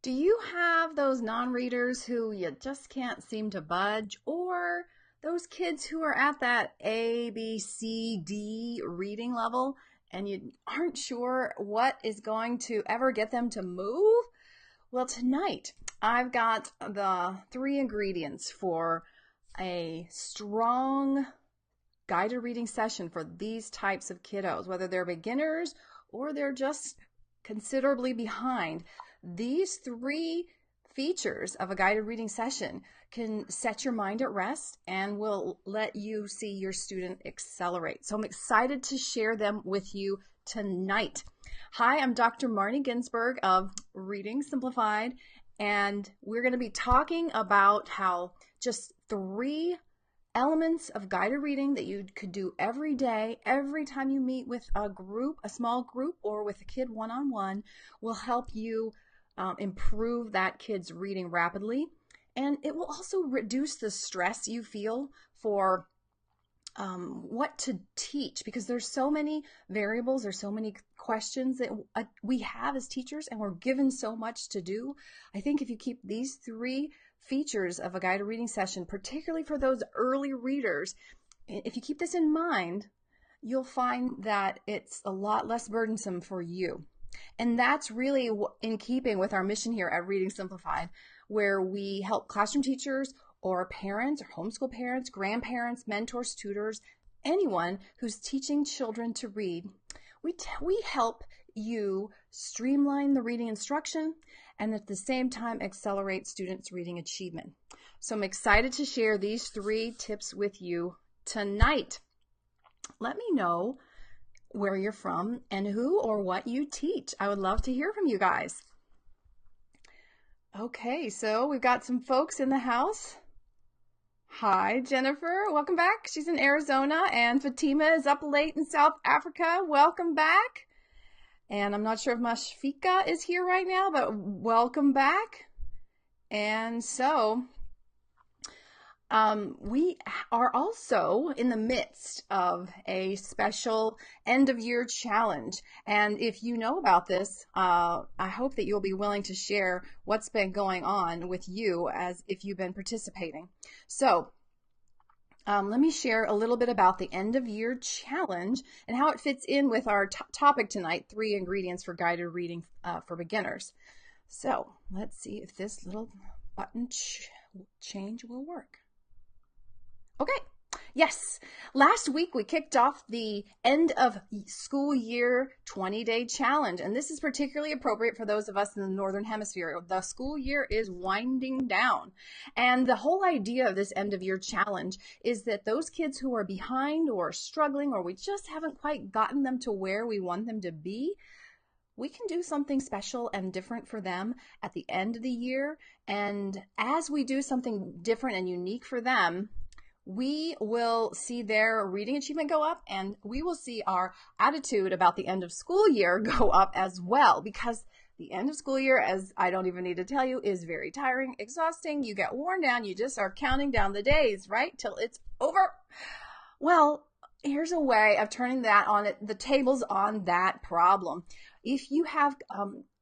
Do you have those non-readers who you just can't seem to budge, or those kids who are at that A, B, C, D reading level and you aren't sure what is going to ever get them to move? Well, tonight I've got the three ingredients for a strong guided reading session for these types of kiddos, whether they're beginners or they're just considerably behind. These three features of a guided reading session can set your mind at rest and will let you see your student accelerate. So I'm excited to share them with you tonight. Hi, I'm Dr. Marnie Ginsberg of Reading Simplified, and we're going to be talking about how just three elements of guided reading that you could do every day, every time you meet with a group, a small group, or with a kid one-on-one, will help you improve that kid's reading rapidly. And it will also reduce the stress you feel for what to teach, because there's so many variables, there's so many questions that we have as teachers, and we're given so much to do. I think if you keep these three features of a guided reading session, particularly for those early readers, if you keep this in mind, you'll find that it's a lot less burdensome for you. And that's really in keeping with our mission here at Reading Simplified, where we help classroom teachers or parents or homeschool parents, grandparents, mentors, tutors, anyone who's teaching children to read. We help you streamline the reading instruction and at the same time accelerate students' reading achievement. So I'm excited to share these three tips with you tonight. Let me know where you're from and who or what you teach. I would love to hear from you guys. Okay, so we've got some folks in the house. Hi, Jennifer. Welcome back. She's in Arizona, and Fatima is up late in South Africa. Welcome back. And I'm not sure if Mashfika is here right now, but welcome back. And so we are also in the midst of a special end of year challenge. And if you know about this, I hope that you'll be willing to share what's been going on with you as if you've been participating. So let me share a little bit about the end of year challenge and how it fits in with our topic tonight, 3 ingredients for guided reading for beginners. So let's see if this little button change will work. Okay, yes, last week we kicked off the end of school year 20-day challenge, and this is particularly appropriate for those of us in the Northern Hemisphere. The school year is winding down, and the whole idea of this end of year challenge is that those kids who are behind or struggling, or we just haven't quite gotten them to where we want them to be, we can do something special and different for them at the end of the year. And as we do something different and unique for them, we will see their reading achievement go up, and we will see our attitude about the end of school year go up as well, because the end of school year, as I don't even need to tell you, is very tiring, exhausting. You get worn down. You just are counting down the days, right, till it's over. Well, here's a way of turning that on the tables on that problem. If you have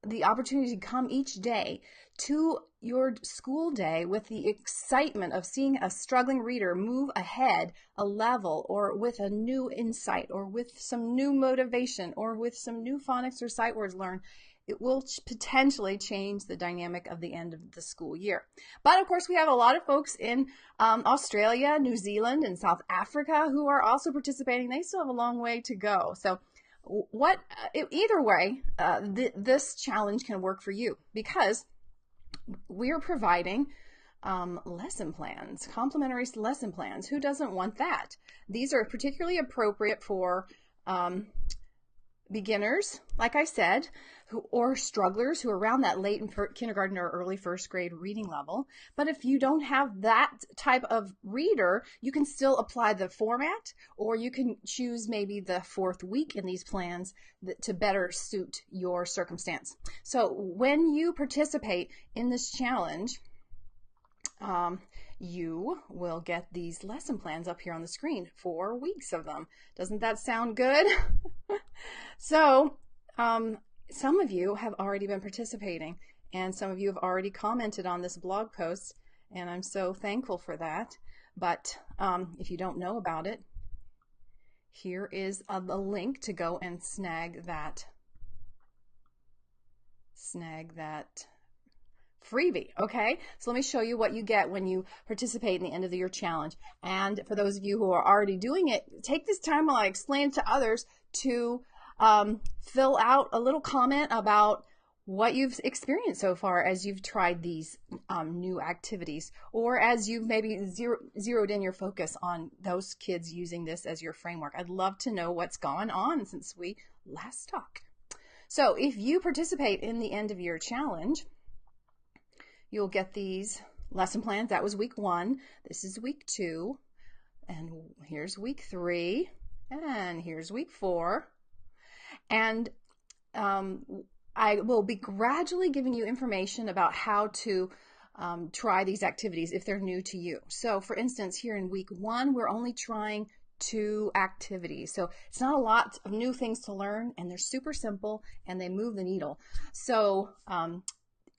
the opportunity to come each day to your school day with the excitement of seeing a struggling reader move ahead a level, or with a new insight, or with some new motivation, or with some new phonics or sight words learned, it will potentially change the dynamic of the end of the school year. But of course, we have a lot of folks in Australia, New Zealand, and South Africa who are also participating. They still have a long way to go. So either way, this challenge can work for you, because we're providing lesson plans, complimentary lesson plans. Who doesn't want that? These are particularly appropriate for beginners, like I said, or strugglers who are around that late in kindergarten or early first grade reading level. But if you don't have that type of reader, you can still apply the format, or you can choose maybe the 4th week in these plans to better suit your circumstance. So when you participate in this challenge, you will get these lesson plans up here on the screen, 4 weeks of them. Doesn't that sound good? So some of you have already been participating, And some of you have already commented on this blog post, and I'm so thankful for that. But if you don't know about it, here is a link to go and snag that freebie. Okay, so let me show you what you get when you participate in the end of the year challenge. And for those of you who are already doing it, take this time while I explain it to others to fill out a little comment about what you've experienced so far as you've tried these new activities, or as you've maybe zeroed in your focus on those kids using this as your framework. I'd love to know what's gone on since we last talked. So if you participate in the end of year challenge, you'll get these lesson plans. That was week 1. This is week 2. And here's week 3. And here's week 4. And I will be gradually giving you information about how to try these activities if they're new to you. So for instance, here in week 1, we're only trying 2 activities. So it's not a lot of new things to learn, and they're super simple and they move the needle. So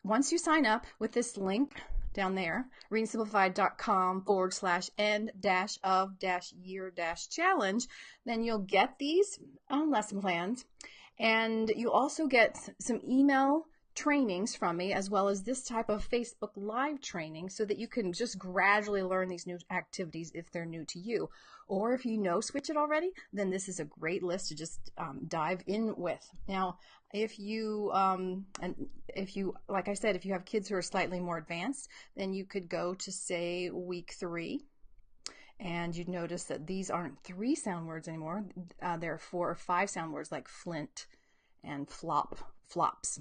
once you sign up with this link down there, readingsimplified.com/end-of-year-challenge, then you'll get these lesson plans. And you also get some email trainings from me, as well as this type of Facebook Live training, so that you can just gradually learn these new activities if they're new to you. Or if you know Switch It already, then this is a great list to just dive in with. Now, if you, like I said, if you have kids who are slightly more advanced, then you could go to, say, week 3. And you'd notice that these aren't 3 sound words anymore. There are 4 or 5 sound words like flint and flops.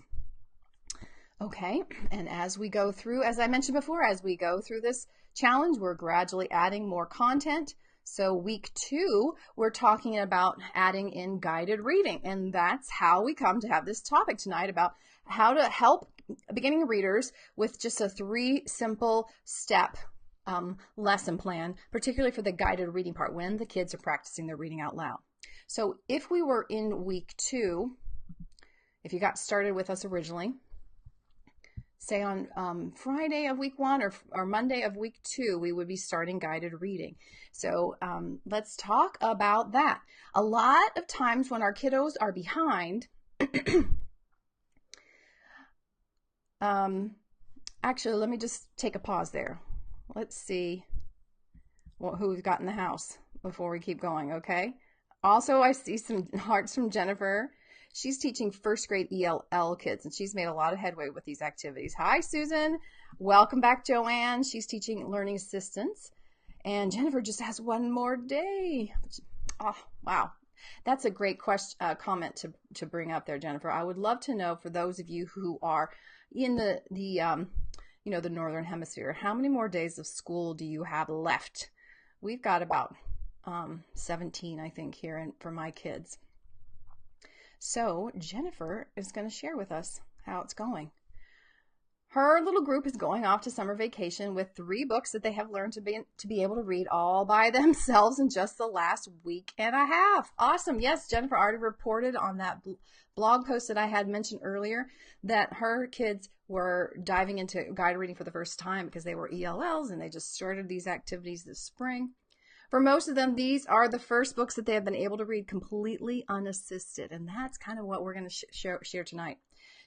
Okay, and as we go through, as I mentioned before, as we go through this challenge, we're gradually adding more content. So week 2, we're talking about adding in guided reading. And that's how we come to have this topic tonight about how to help beginning readers with just a 3 simple step lesson plan, particularly for the guided reading part when the kids are practicing their reading out loud. So if we were in week 2, if you got started with us originally, say on Friday of week 1 or Monday of week 2, we would be starting guided reading. So let's talk about that. A lot of times when our kiddos are behind, actually, let me just take a pause there. Let's see who we've got in the house before we keep going, okay? Also, I see some hearts from Jennifer. She's teaching first grade ELL kids, and she's made a lot of headway with these activities. Hi, Susan. Welcome back, Joanne. She's teaching learning assistance. And Jennifer just has 1 more day. Oh, wow. That's a great comment to bring up there, Jennifer. I would love to know, for those of you who are in the Northern Hemisphere, how many more days of school do you have left? We've got about 17, I think, here for my kids. So Jennifer is going to share with us how it's going. Her little group is going off to summer vacation with 3 books that they have learned to be able to read all by themselves in just the last week and a half. Awesome. Yes, Jennifer already reported on that blog post that I had mentioned earlier that her kids were diving into guided reading for the first time because they were ELLs and they just started these activities this spring. For most of them, these are the first books that they have been able to read completely unassisted, and that's kind of what we're going to share tonight.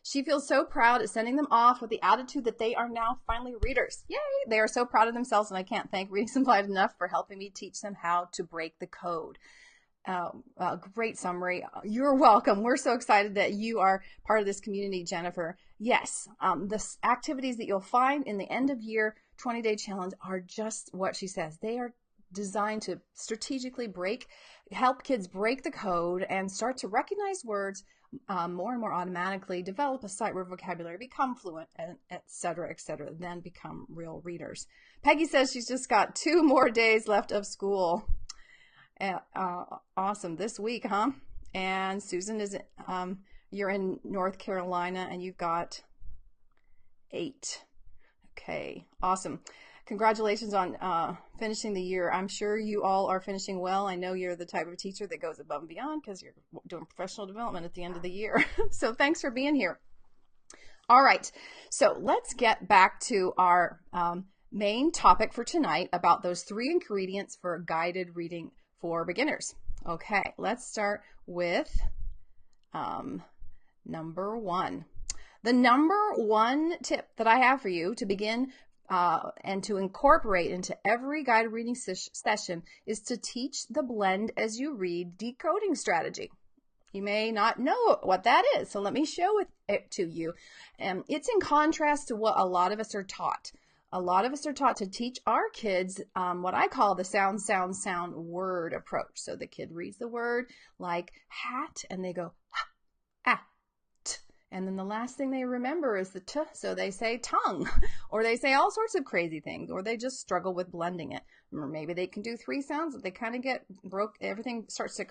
She feels so proud at sending them off with the attitude that they are now finally readers. Yay! They are so proud of themselves, and I can't thank Reading Simplified enough for helping me teach them how to break the code. Great summary. You're welcome. We're so excited that you are part of this community, Jennifer. Yes, the activities that you'll find in the end of year 20-day challenge are just what she says. They are designed to strategically help kids break the code and start to recognize words more and more automatically, develop a sight word vocabulary, become fluent, et cetera, then become real readers. Peggy says she's just got 2 more days left of school. Awesome. This week, huh? And Susan, you're in North Carolina and you've got 8. Okay, awesome. Congratulations on finishing the year. I'm sure you all are finishing well. I know you're the type of teacher that goes above and beyond because you're doing professional development at the end of the year. So thanks for being here. All right, so let's get back to our main topic for tonight about those 3 ingredients for guided reading for beginners. Okay, let's start with number 1. The number 1 tip that I have for you to begin and to incorporate into every guided reading session is to teach the blend as you read decoding strategy. You may not know what that is, so let me show it to you. It's in contrast to what a lot of us are taught. A lot of us are taught to teach our kids what I call the sound, sound, sound word approach. So the kid reads the word like hat, and they go ha, ah, t. And then the last thing they remember is the t, so they say tongue, or they say all sorts of crazy things, or they just struggle with blending it. Or maybe they can do 3 sounds, but they kind of get broke. Everything starts to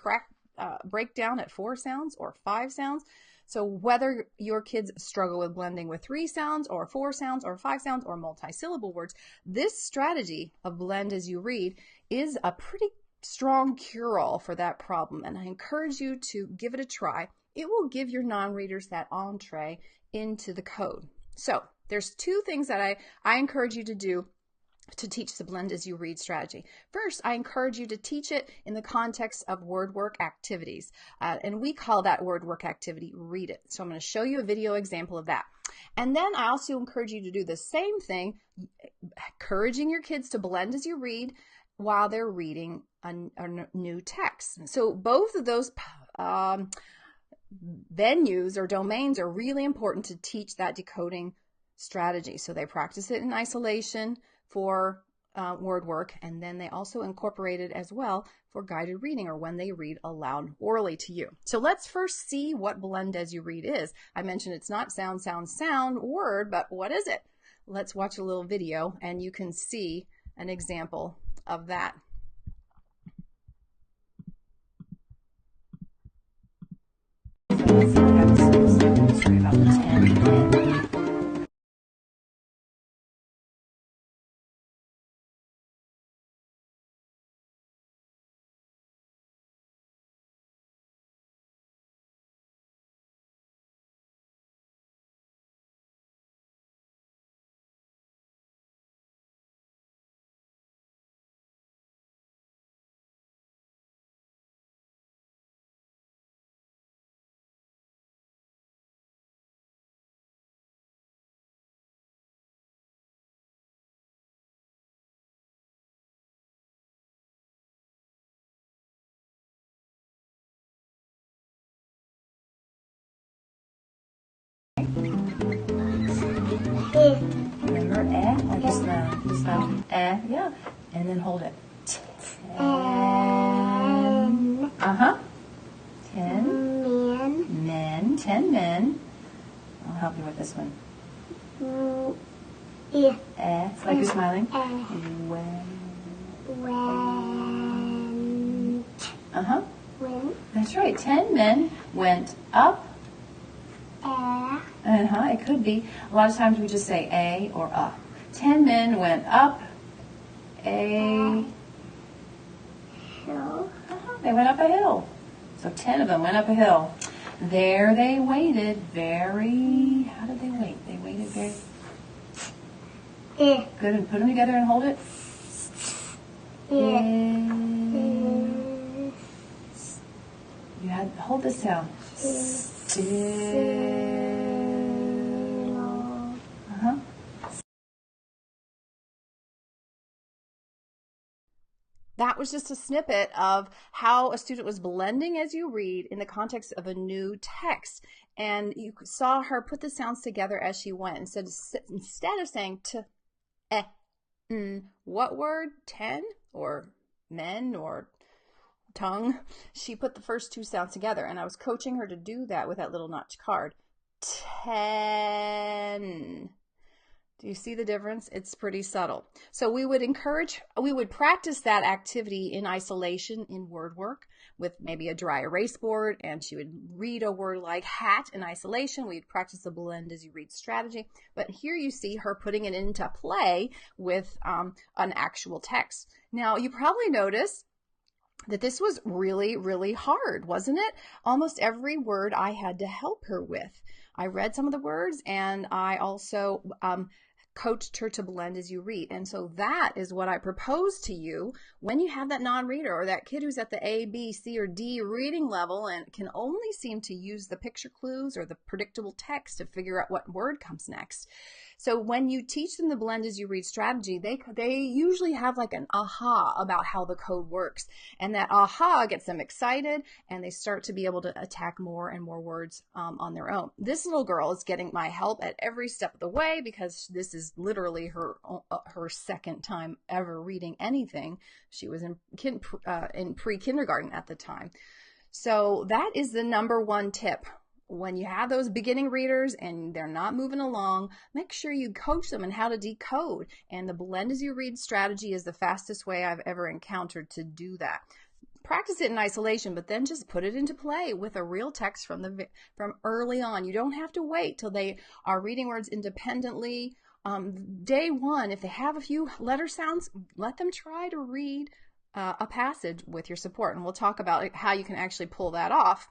break down at 4 sounds or 5 sounds. So whether your kids struggle with blending with 3 sounds or 4 sounds or 5 sounds or multi-syllable words, this strategy of blend as you read is a pretty strong cure-all for that problem. And I encourage you to give it a try. It will give your non-readers that entree into the code. So there's 2 things that I encourage you to do to teach the blend as you read strategy. First, I encourage you to teach it in the context of word work activities. And we call that word work activity Read It. So I'm going to show you a video example of that. And then I also encourage you to do the same thing, encouraging your kids to blend as you read while they're reading a new text. So both of those venues or domains are really important to teach that decoding strategy. So they practice it in isolation for word work, and then they also incorporate it as well for guided reading or when they read aloud orally to you. So let's first see what blend as you read is. I mentioned it's not sound, sound, sound word, but what is it? Let's watch a little video and you can see an example of that. Remember like a sound, yeah, and then hold it. 10. 10 men. 10 men. I'll help you with this one. It's like you're smiling. Went. That's right. 10 men went up. It could be. A lot of times we just say a or a. 10 men went up a hill. They went up a hill. So 10 of them went up a hill. There they waited very, how did they wait? They waited very good, and put them together and hold it. You had hold this sound. Still. That was just a snippet of how a student was blending as you read in the context of a new text. And you saw her put the sounds together as she went. Instead of saying t, what word? 10 or men or tongue? She put the first 2 sounds together. And I was coaching her to do that with that little notch card. 10. Do you see the difference? It's pretty subtle. So we would practice that activity in isolation in word work with maybe a dry erase board, and she would read a word like hat in isolation. We'd practice the blend as you read strategy. But here you see her putting it into play with an actual text. Now, you probably noticed that this was really, really hard, wasn't it? Almost every word I had to help her with. I read some of the words, and I also coached her to blend as you read. And so that is what I propose to you when you have that non-reader or that kid who's at the A, B, C, or D reading level and can only seem to use the picture clues or the predictable text to figure out what word comes next. So when you teach them the blend as you read strategy, they usually have like an aha about how the code works. And that aha gets them excited, and they start to be able to attack more and more words on their own. This little girl is getting my help at every step of the way because this is literally her second time ever reading anything. She was in pre-kindergarten at the time. So that is the number one tip. When you have those beginning readers and they're not moving along, make sure you coach them on how to decode. And the blend as you read strategy is the fastest way I've ever encountered to do that. Practice it in isolation, but then just put it into play with a real text from early on. You don't have to wait till they are reading words independently. Day one, if they have a few letter sounds, let them try to read a passage with your support. And we'll talk about how you can actually pull that off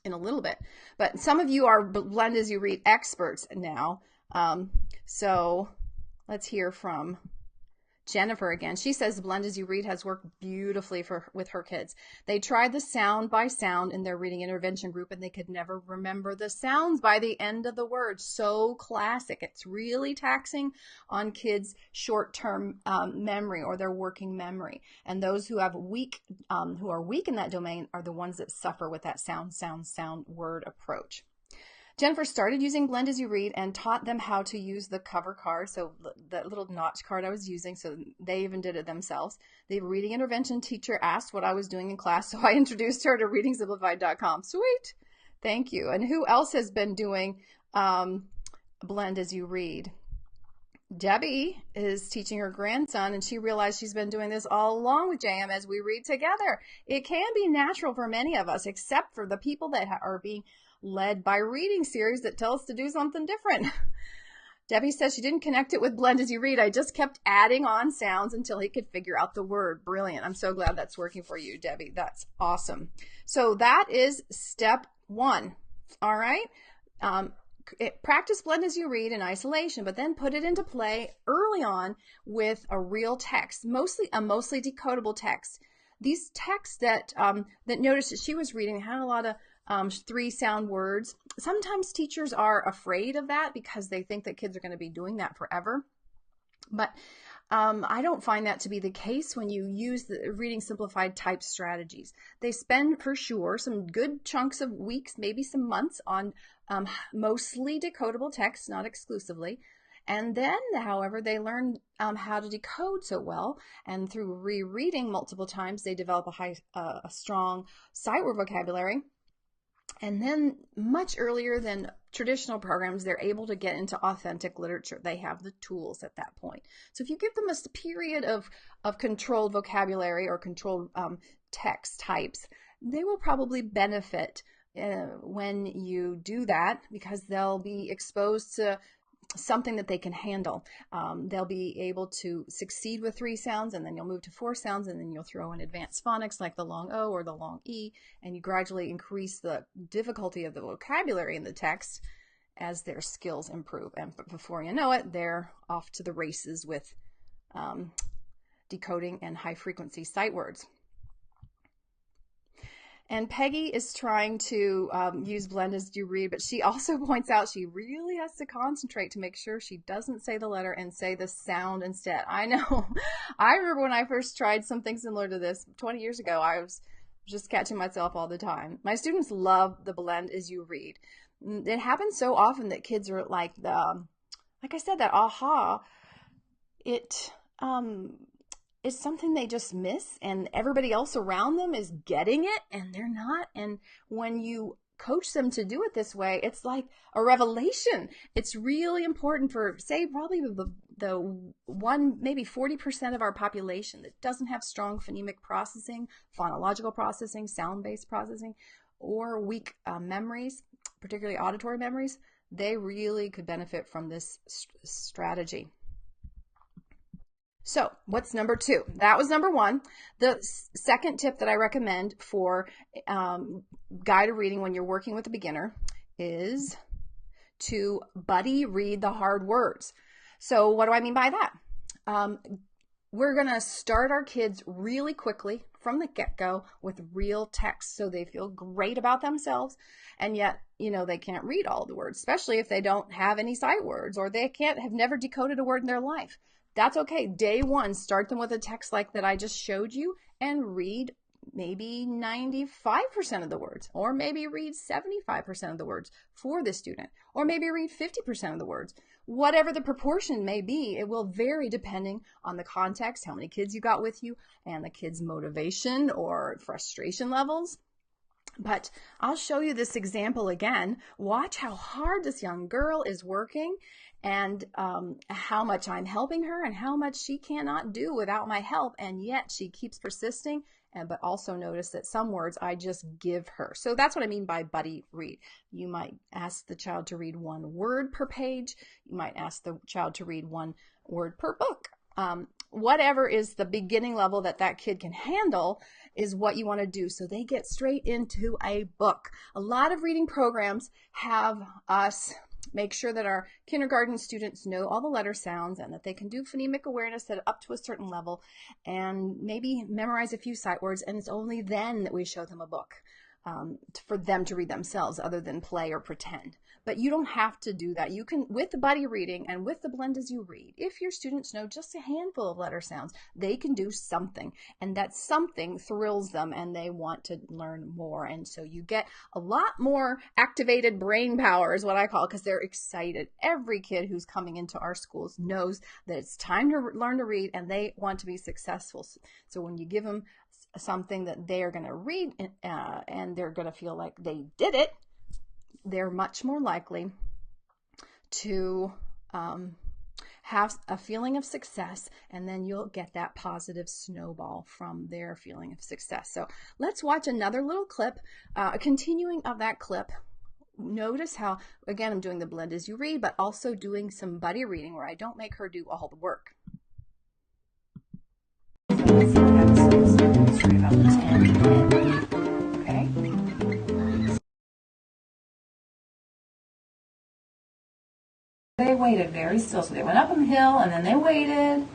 in a little bit. But some of you are blend as you read experts now. So let's hear from Jennifer again. She says blend as you read has worked beautifully with her kids. They tried the sound by sound in their reading intervention group, and they could never remember the sounds by the end of the word. So classic. It's really taxing on kids' short-term memory or their working memory. And those who are weak in that domain are the ones that suffer with that sound word approach. Jennifer started using blend as you read and taught them how to use the cover card, so that little notch card I was using, so they even did it themselves. The reading intervention teacher asked what I was doing in class, so I introduced her to readingsimplified.com. Sweet. Thank you. And who else has been doing blend as you read? Debbie is teaching her grandson, and she realized she's been doing this all along with JM as we read together. It can be natural for many of us, except for the people that are being led by reading series that tell us to do something different. Debbie says she didn't connect it with blend as you read. I just kept adding on sounds until he could figure out the word. Brilliant. I'm so glad that's working for you, Debbie. That's awesome. So that is step one. All right. Practice blend as you read in isolation, but then put it into play early on with a real text, mostly decodable text. These texts that noticed that she was reading had a lot of 3-sound words. Sometimes teachers are afraid of that because they think that kids are going to be doing that forever. But I don't find that to be the case when you use the Reading Simplified type strategies. They spend, for sure, some good chunks of weeks, maybe some months on mostly decodable text, not exclusively. And then, however, they learn how to decode so well, and through rereading multiple times, they develop a strong sight word vocabulary. And then much earlier than traditional programs, they're able to get into authentic literature. They have the tools at that point. So if you give them a period of controlled vocabulary or controlled text types, they will probably benefit when you do that, because they'll be exposed to something that they can handle. They'll be able to succeed with 3 sounds, and then you'll move to 4 sounds, and then you'll throw in advanced phonics like the long O or the long E, and you gradually increase the difficulty of the vocabulary in the text as their skills improve. And before you know it, they're off to the races with decoding and high frequency sight words. And Peggy is trying to use blend as you read, but she also points out she really has to concentrate to make sure she doesn't say the letter and say the sound instead. I know. I remember when I first tried something similar to this 20 years ago, I was just catching myself all the time. My students love the blend as you read. It happens so often that kids are like I said, that aha, it's something they just miss, and everybody else around them is getting it and they're not. And when you coach them to do it this way, it's like a revelation. It's really important for, say, probably the maybe 40% of our population that doesn't have strong phonemic processing, phonological processing, sound-based processing, or weak memories, particularly auditory memories. They really could benefit from this strategy. So what's number 2? That was number 1. The second tip that I recommend for guided reading when you're working with a beginner is to buddy read the hard words. So what do I mean by that? We're going to start our kids really quickly from the get-go with real text so they feel great about themselves, and yet, they can't read all the words, especially if they don't have any sight words or they have never decoded a word in their life. That's okay. Day one, start them with a text like that I just showed you and read maybe 95% of the words, or maybe read 75% of the words for the student, or maybe read 50% of the words. Whatever the proportion may be, it will vary depending on the context, how many kids you got with you, and the kids' motivation or frustration levels. But I'll show you this example again. Watch how hard this young girl is working, and how much I'm helping her and how much she cannot do without my help, and yet she keeps persisting. But also notice that some words I just give her. So that's what I mean by buddy read. You might ask the child to read one word per page. You might ask the child to read one word per book. Whatever is the beginning level that kid can handle is what you want to do, so they get straight into a book. A lot of reading programs have us make sure that our kindergarten students know all the letter sounds and that they can do phonemic awareness at up to a certain level and maybe memorize a few sight words, and it's only then that we show them a book for them to read themselves, other than play or pretend. But you don't have to do that. You can, with the buddy reading and with the blend as you read, if your students know just a handful of letter sounds, they can do something, and that something thrills them and they want to learn more. And so you get a lot more activated brain power, is what I call it, because they're excited. Every kid who's coming into our schools knows that it's time to learn to read and they want to be successful. So when you give them something that they are going to read and they're going to feel like they did it, they're much more likely to have a feeling of success, and then you'll get that positive snowball from their feeling of success. So let's watch another little clip, a continuing of that clip. Notice how, again, I'm doing the blend as you read, but also doing some buddy reading where I don't make her do all the work. Okay. They waited very still. So they went up on the hill and then they waited. And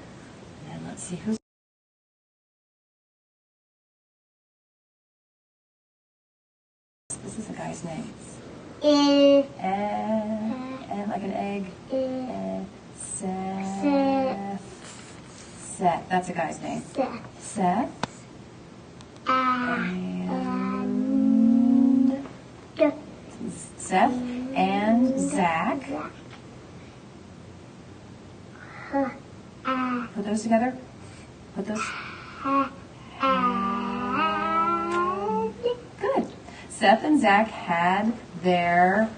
then let's see who's. This is a guy's name. And like an egg. Seth. Seth. That's a guy's name. Seth. And Seth and Zach. Put those together. Put those. Good. Seth and Zach had their.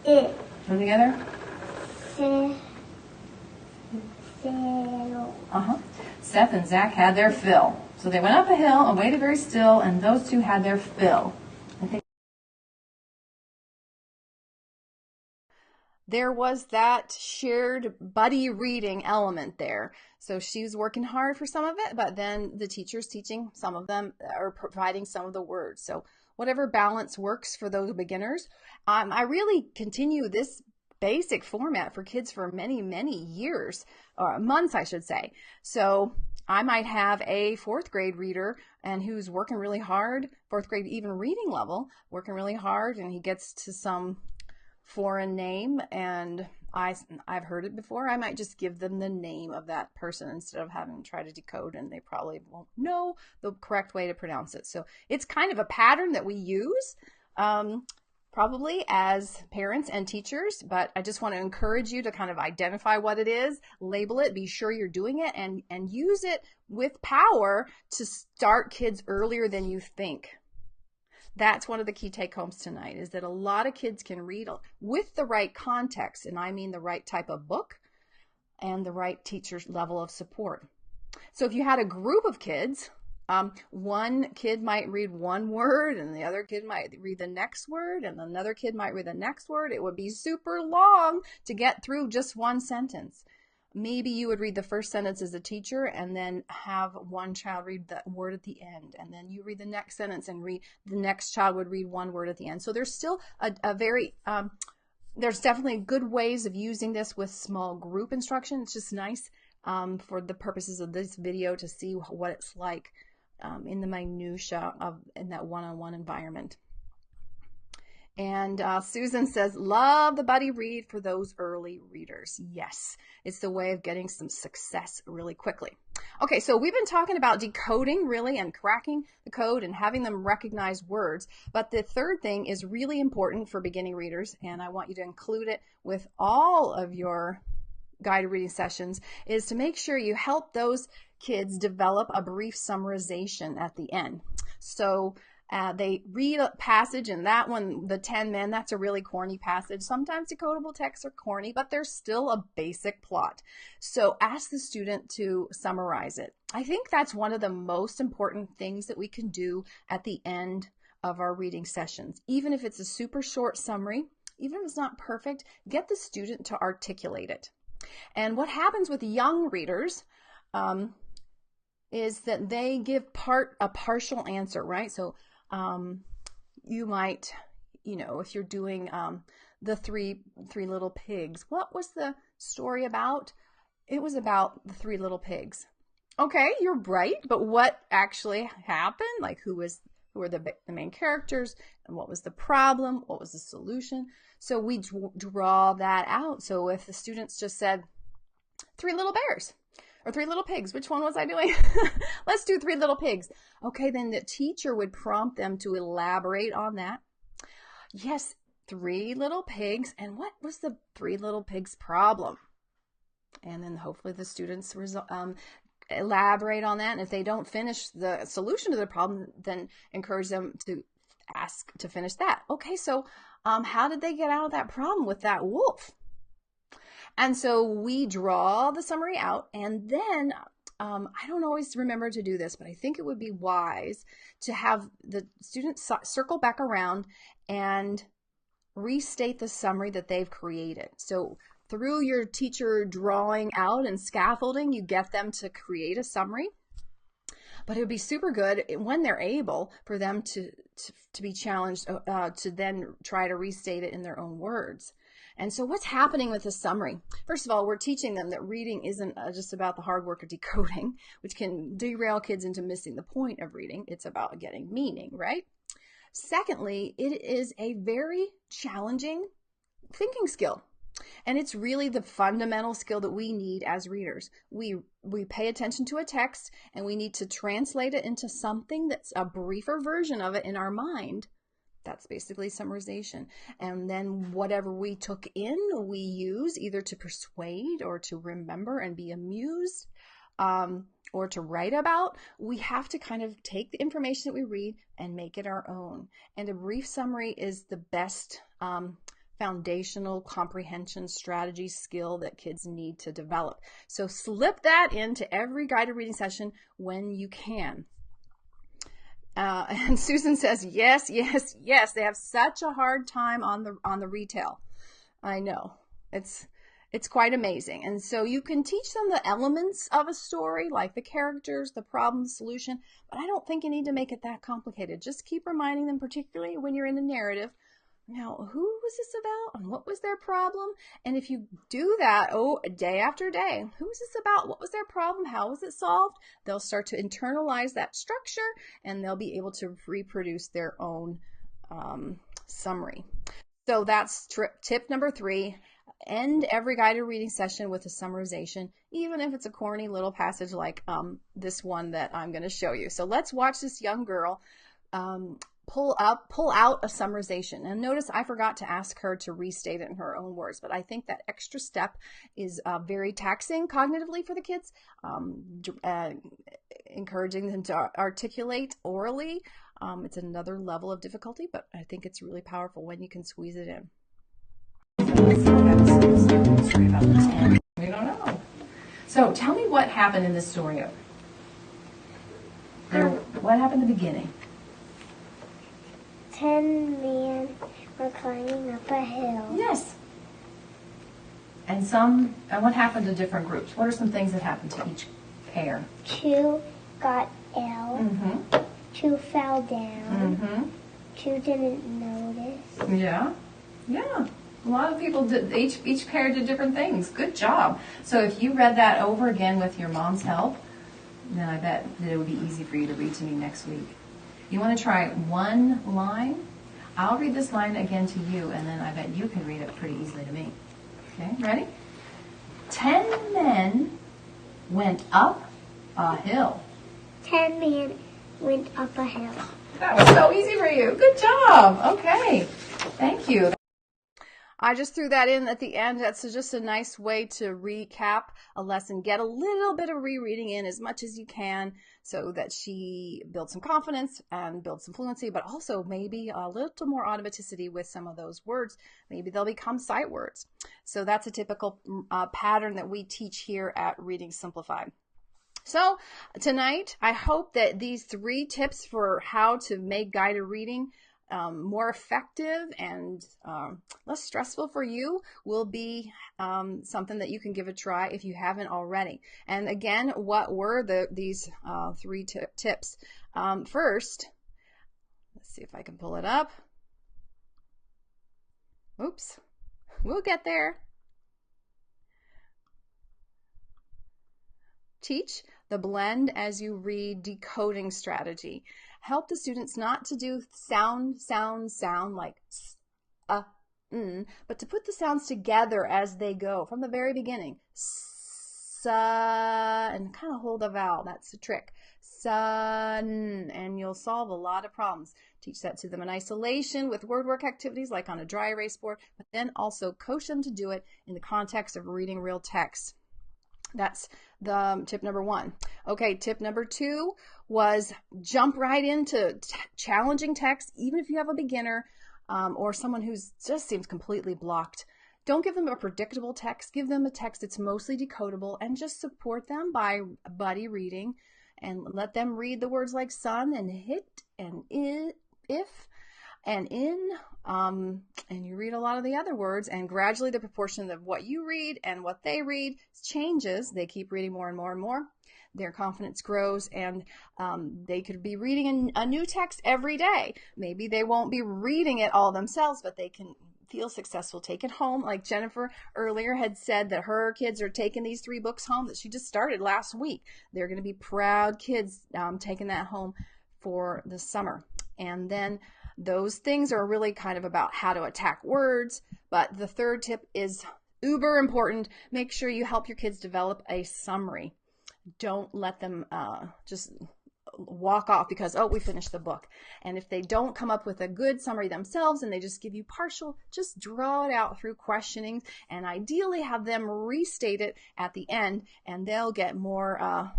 Put them together. Seth and Zach had their fill. So they went up a hill and waited very still, and those two had their fill. There was that shared buddy reading element there. So she was working hard for some of it, but then the teacher's teaching some of them or providing some of the words. So whatever balance works for those beginners. I really continue this basic format for kids for many, many years, or months, I should say. So I might have a fourth grade reader and who's working really hard, fourth grade even reading level, working really hard, and he gets to some foreign name and I've heard it before. I might just give them the name of that person instead of having to try to decode, and they probably won't know the correct way to pronounce it. So it's kind of a pattern that we use probably as parents and teachers, but I just want to encourage you to kind of identify what it is, label it, be sure you're doing it, and use it with power to start kids earlier than you think. That's one of the key take-homes tonight, is that a lot of kids can read with the right context, and I mean the right type of book and the right teacher's level of support. So if you had a group of kids, one kid might read one word and the other kid might read the next word and another kid might read the next word. It would be super long to get through just one sentence. maybe you would read the first sentence as a teacher and then have one child read the word at the end, and then you read the next sentence and the next child would read one word at the end. So there's still there's definitely good ways of using this with small group instruction. It's just nice for the purposes of this video to see what it's like in the minutia in that one-on-one environment. And Susan says, love the buddy read for those early readers. Yes, it's the way of getting some success really quickly. Okay, so we've been talking about decoding really and cracking the code and having them recognize words. But the third thing is really important for beginning readers, and I want you to include it with all of your guided reading sessions, is to make sure you help those kids develop a brief summarization at the end. So they read a passage, and that one, the 10 Men, that's a really corny passage. Sometimes decodable texts are corny, but there's still a basic plot. So ask the student to summarize it. I think that's one of the most important things that we can do at the end of our reading sessions. Even if it's a super short summary, even if it's not perfect, get the student to articulate it. And what happens with young readers is that they give a partial answer, right? So you might, if you're doing the three little pigs, what was the story about? It was about the 3 little pigs. Okay, you're right, but what actually happened? Like who were the main characters, and what was the problem? What was the solution? So we draw that out. So if the students just said 3 little bears, or 3 little pigs. Which one was I doing? Let's do 3 little pigs. Okay, then the teacher would prompt them to elaborate on that. Yes, 3 little pigs. And what was the 3 little pigs problem? And then hopefully the students elaborate on that. And if they don't finish the solution to the problem, then encourage them to ask to finish that. Okay, so how did they get out of that problem with that wolf? And so we draw the summary out, and then I don't always remember to do this, but I think it would be wise to have the students circle back around and restate the summary that they've created. So through your teacher drawing out and scaffolding, you get them to create a summary. But it would be super good when they're able for them to be challenged to then try to restate it in their own words. And so what's happening with the summary? First of all, we're teaching them that reading isn't just about the hard work of decoding, which can derail kids into missing the point of reading. It's about getting meaning, right? Secondly, it is a very challenging thinking skill. And it's really the fundamental skill that we need as readers. We pay attention to a text, and we need to translate it into something that's a briefer version of it in our mind. That's basically summarization. And then whatever we took in, we use either to persuade or to remember and be amused or to write about. We have to kind of take the information that we read and make it our own. And a brief summary is the best foundational comprehension strategy skill that kids need to develop. So slip that into every guided reading session when you can. And Susan says, yes, yes, yes. They have such a hard time on the retail. I know. It's quite amazing. And so you can teach them the elements of a story, like the characters, the problem, the solution, but I don't think you need to make it that complicated. Just keep reminding them, particularly when you're in a narrative, now, who was this about and what was their problem? And if you do that, day after day, who was this about? What was their problem? How was it solved? They'll start to internalize that structure, and they'll be able to reproduce their own summary. So that's tip number 3. End every guided reading session with a summarization, even if it's a corny little passage like this one that I'm going to show you. So let's watch this young girl pull out a summarization. And notice I forgot to ask her to restate it in her own words, but I think that extra step is very taxing cognitively for the kids, encouraging them to articulate orally. It's another level of difficulty, but I think it's really powerful when you can squeeze it in. Story about the 10. We don't know. So tell me what happened in this story. What happened in the beginning? 10 men were climbing up a hill. Yes. And what happened to different groups? What are some things that happened to each pair? 2 got ill. Mm-hmm. 2 fell down. Mm-hmm. 2 didn't notice. Yeah. Yeah. A lot of people did, each pair did different things. Good job. So if you read that over again with your mom's help, then I bet that it would be easy for you to read to me next week. You want to try one line? I'll read this line again to you, and then I bet you can read it pretty easily to me. Okay, ready? 10 men went up a hill. 10 men went up a hill. That was so easy for you. Good job. Okay. Thank you. I just threw that in at the end. That's just a nice way to recap a lesson. Get a little bit of rereading in as much as you can so that she builds some confidence and builds some fluency, but also maybe a little more automaticity with some of those words. Maybe they'll become sight words. So that's a typical pattern that we teach here at Reading Simplified. So tonight, I hope that these 3 tips for how to make guided reading more effective and less stressful for you will be something that you can give a try if you haven't already. And again, what were these 3 tips? First, let's see if I can pull it up. Oops, we'll get there. Teach the blend as you read decoding strategy. Help the students not to do sound like but to put the sounds together as they go from the very beginning. And kind of hold the vowel. That's the trick. Sun, and you'll solve a lot of problems. Teach that to them in isolation with word work activities like on a dry erase board, but then also coach them to do it in the context of reading real text. That's the tip number 1. Okay, tip number 2 was jump right into challenging text, even if you have a beginner or someone who just seems completely blocked. Don't give them a predictable text. Give them a text that's mostly decodable and just support them by buddy reading and let them read the words like sun and hit and if and in, and you read a lot of the other words, and gradually the proportion of what you read and what they read changes. They keep reading more and more and more. Their confidence grows, and they could be reading a new text every day. Maybe they won't be reading it all themselves, but they can feel successful. Take it home. Like Jennifer earlier had said that her kids are taking these 3 books home that she just started last week. They're going to be proud kids taking that home for the summer. And then those things are really kind of about how to attack words. But the 3rd tip is uber important. Make sure you help your kids develop a summary. Don't let them just walk off because, oh, we finished the book. And if they don't come up with a good summary themselves and they just give you partial, just draw it out through questioning and ideally have them restate it at the end, and they'll get more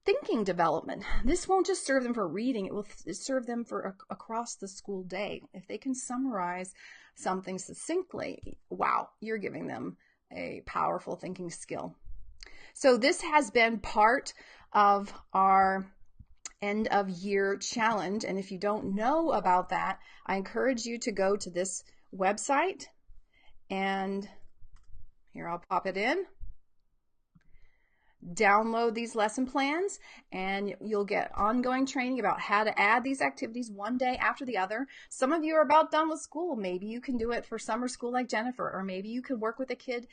thinking development. This won't just serve them for reading, it will serve them for across the school day. If they can summarize something succinctly, wow, you're giving them a powerful thinking skill. So this has been part of our end of year challenge, and if you don't know about that, I encourage you to go to this website, and here I'll pop it in. Download these lesson plans and you'll get ongoing training about how to add these activities one day after the other. Some of you are about done with school. Maybe you can do it for summer school like Jennifer, or maybe you could work with a kid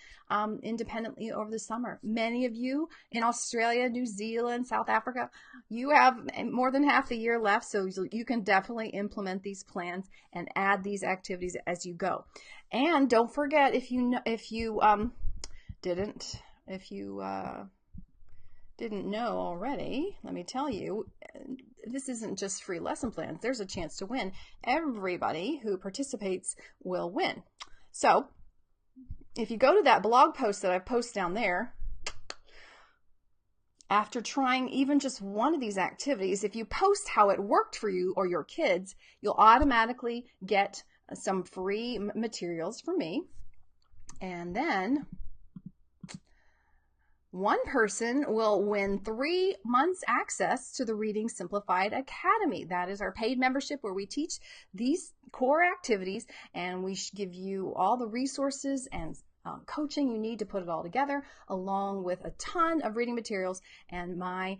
independently over the summer. Many of you in Australia, New Zealand, South Africa, you have more than half the year left, so you can definitely implement these plans and add these activities as you go. And don't forget, if you didn't know already, let me tell you, this isn't just free lesson plans. There's a chance to win. Everybody who participates will win. So if you go to that blog post that I post down there, after trying even just one of these activities, if you post how it worked for you or your kids, you'll automatically get some free materials from me. And then One person will win 3 months access to the Reading Simplified Academy. That is our paid membership where we teach these core activities, and we give you all the resources and coaching you need to put it all together, along with a ton of reading materials and my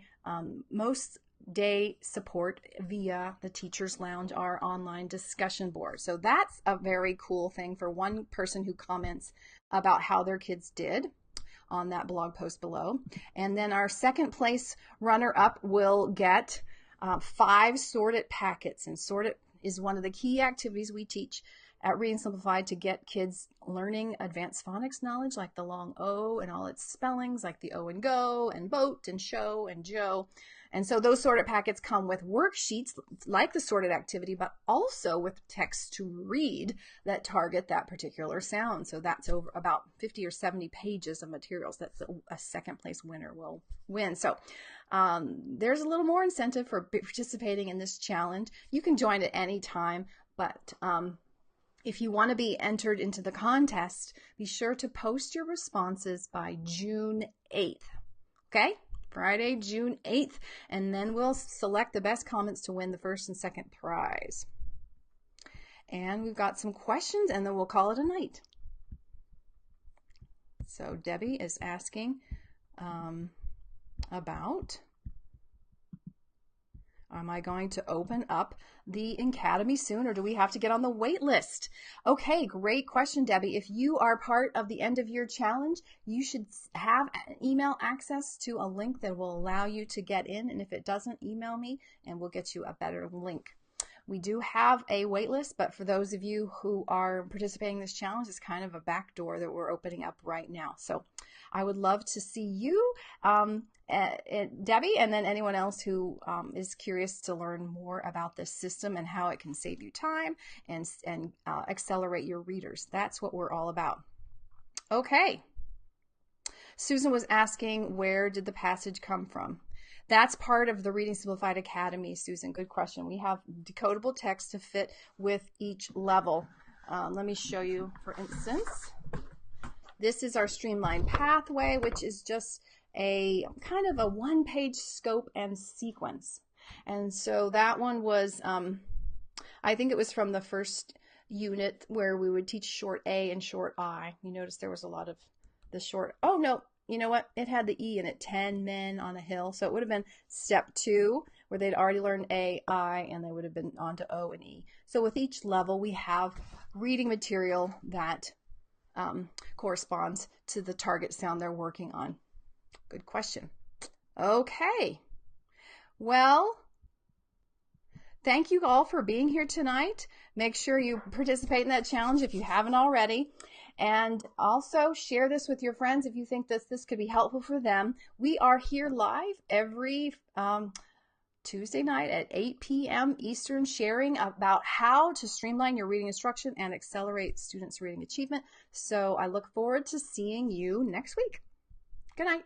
most day support via the Teachers Lounge, our online discussion board. So that's a very cool thing for one person who comments about how their kids did on that blog post below. And then our second place runner up will get 5 sorted packets. And sorted is one of the key activities we teach at Reading Simplified to get kids learning advanced phonics knowledge, like the long O and all its spellings, like the O and go and boat and show and Joe. And so those sorted packets come with worksheets like the sorted activity, but also with text to read that target that particular sound. So that's over about 50 or 70 pages of materials that a second place winner will win. So there's a little more incentive for participating in this challenge. You can join at any time, but if you want to be entered into the contest, be sure to post your responses by June 8th. Okay? Friday, June 8th, and then we'll select the best comments to win the first and second prize. And we've got some questions, and then we'll call it a night. So Debbie is asking about, am I going to open up the Academy soon, or do we have to get on the wait list? Okay, great question, Debbie. If you are part of the end of year challenge, you should have email access to a link that will allow you to get in. And if it doesn't, email me and we'll get you a better link. We do have a wait list, but for those of you who are participating in this challenge, it's kind of a back door that we're opening up right now. So I would love to see you, Debbie, and then anyone else who is curious to learn more about this system and how it can save you time and accelerate your readers. That's what we're all about. Okay. Susan was asking, where did the passage come from? That's part of the Reading Simplified Academy, Susan. Good question. We have decodable text to fit with each level. Let me show you, for instance. This is our streamlined pathway, which is just a kind of a one-page scope and sequence. And so that one was, I think it was from the first unit where we would teach short A and short I. You notice there was a lot of the short, oh no, you know what? It had the E in it, 10 men on a hill. So it would have been step 2 where they'd already learned A, I, and they would have been on to O and E. So with each level, we have reading material that corresponds to the target sound they're working on. Good question. Okay. Well, thank you all for being here tonight. Make sure you participate in that challenge if you haven't already. And also share this with your friends if you think this could be helpful for them. We are here live every Tuesday night at 8 p.m. Eastern, sharing about how to streamline your reading instruction and accelerate students' reading achievement. So I look forward to seeing you next week. Good night.